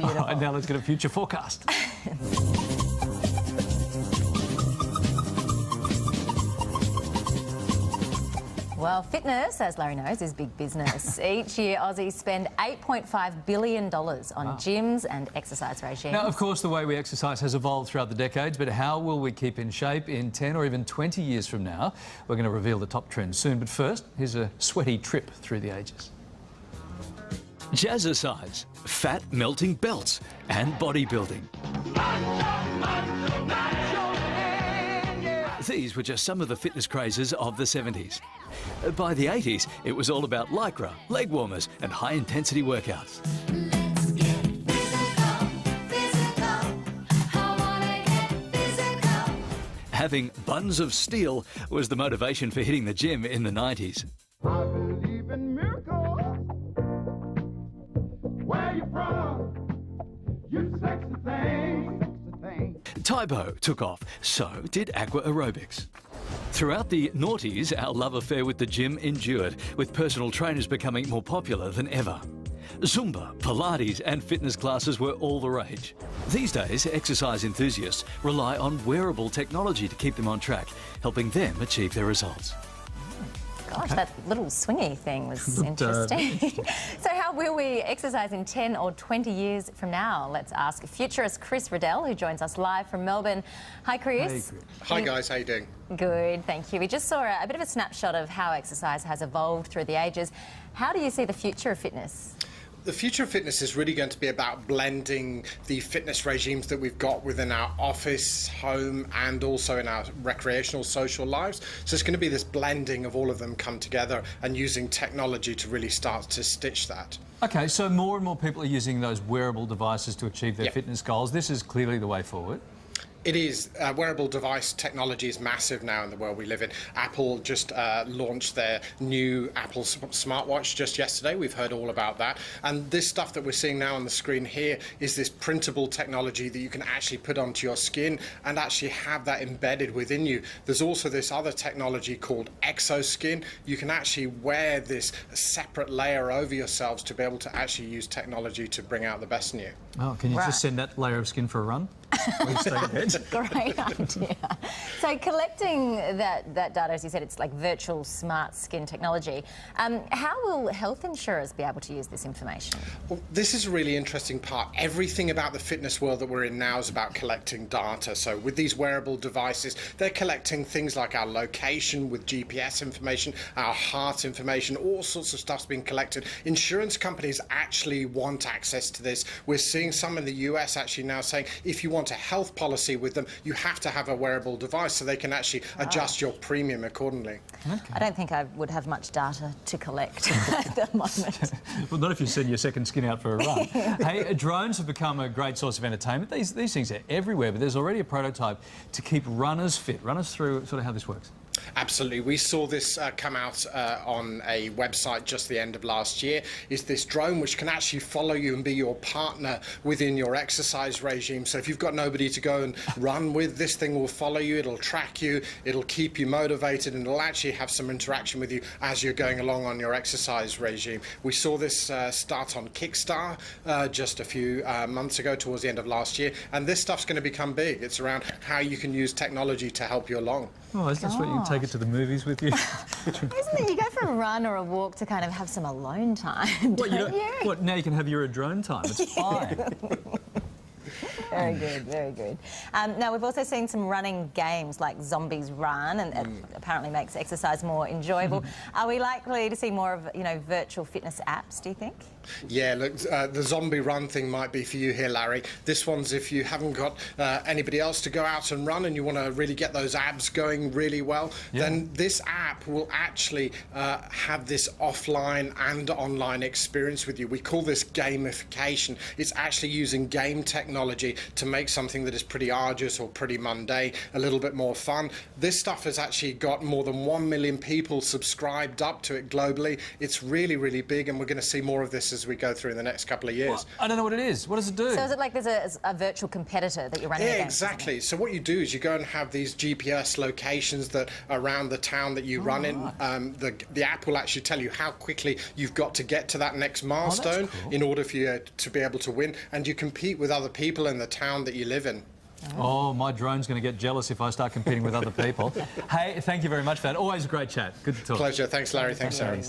All right, now let's get a future forecast. Well, fitness, as Larry knows, is big business. Each year, Aussies spend $8.5 billion on gyms and exercise regimes. Now, of course, the way we exercise has evolved throughout the decades, but how will we keep in shape in 10 or even 20 years from now? We're going to reveal the top trends soon, but first, here's a sweaty trip through the ages. Jazzercise, fat-melting belts and bodybuilding. These were just some of the fitness crazes of the 70s. By the 80s, it was all about lycra, leg warmers and high-intensity workouts. Let's get physical. I wanna get physical. Having buns of steel was the motivation for hitting the gym in the 90s. I believe in miracles. Where you from? You sexy thing. Taibo took off, so did aqua aerobics. Throughout the noughties, our love affair with the gym endured, with personal trainers becoming more popular than ever. Zumba, Pilates and fitness classes were all the rage. These days, exercise enthusiasts rely on wearable technology to keep them on track, helping them achieve their results. Gosh, that little swingy thing was interesting. So how will we exercise in 10 or 20 years from now? Let's ask Futurist Chris Riddell, who joins us live from Melbourne. Hi, Chris. Hey, Chris. Hi guys, how you doing? Good, thank you. We just saw a bit of a snapshot of how exercise has evolved through the ages. How do you see the future of fitness? The future of fitness is really going to be about blending the fitness regimes that we've got within our office, home, and also in our recreational social lives. So it's going to be this blending of all of them come together and using technology to really start to stitch that. OK, so more and more people are using those wearable devices to achieve their fitness goals. This is clearly the way forward. It is. Wearable device technology is massive now in the world we live in. Apple just launched their new Apple smartwatch just yesterday. We've heard all about that. And this stuff that we're seeing now on the screen here is this printable technology that you can actually put onto your skin and actually have that embedded within you. There's also this other technology called exoskin. You can actually wear this separate layer over yourselves to be able to actually use technology to bring out the best in you. Oh, can you just send that layer of skin for a run? Great idea. So collecting that data, as you said, it's like virtual smart skin technology. How will health insurers be able to use this information? Well, this is a really interesting part. Everything about the fitness world that we're in now is about collecting data. So with these wearable devices, they're collecting things like our location with GPS information, our heart information, all sorts of stuff's being collected. Insurance companies actually want access to this. We're seeing some in the US actually now saying if you want a health policy with them, you have to have a wearable device so they can actually adjust your premium accordingly. Okay. I don't think I would have much data to collect at the moment. Well, not if you send your second skin out for a run. Hey, drones have become a great source of entertainment. These things are everywhere, but there's already a prototype to keep runners fit. Run us through sort of how this works. Absolutely. We saw this come out on a website just the end of last year. Is this drone which can actually follow you and be your partner within your exercise regime. So if you've got nobody to go and run with, this thing will follow you, it'll track you, it'll keep you motivated, and it'll actually have some interaction with you as you're going along on your exercise regime. We saw this start on Kickstarter just a few months ago towards the end of last year, and this stuff's going to become big. It's around how you can use technology to help you along. Oh, is this what you take it to the movies with you? Isn't it? You go for a run or a walk to kind of have some alone time, don't you? What, now you can have your drone time. It's fine. Very good, very good. Now, we've also seen some running games like Zombies Run, and it apparently makes exercise more enjoyable. Are we likely to see more of, virtual fitness apps, do you think? Yeah, look, the Zombie Run thing might be for you here, Larry. This one's if you haven't got anybody else to go out and run and you want to really get those abs going really well, then this app will actually have this offline and online experience with you. We call this gamification. It's actually using game technology to make something that is pretty arduous or pretty mundane a little bit more fun. This stuff has actually got more than 1 million people subscribed up to it globally. It's really, really big, and we're going to see more of this as we go through in the next couple of years. Well, I don't know what it is. What does it do? So is it like there's a virtual competitor that you're running Yeah, against? exactly. So what you do is you go and have these GPS locations that around the town that you run in. The app will actually tell you how quickly you've got to get to that next milestone in order for you to be able to win, and you compete with other people in the town that you live in. Oh, my drone's going to get jealous if I start competing with other people. Hey, thank you very much for that. Always a great chat. Good to talk. Pleasure. Thanks, Larry. Thanks, Sarah.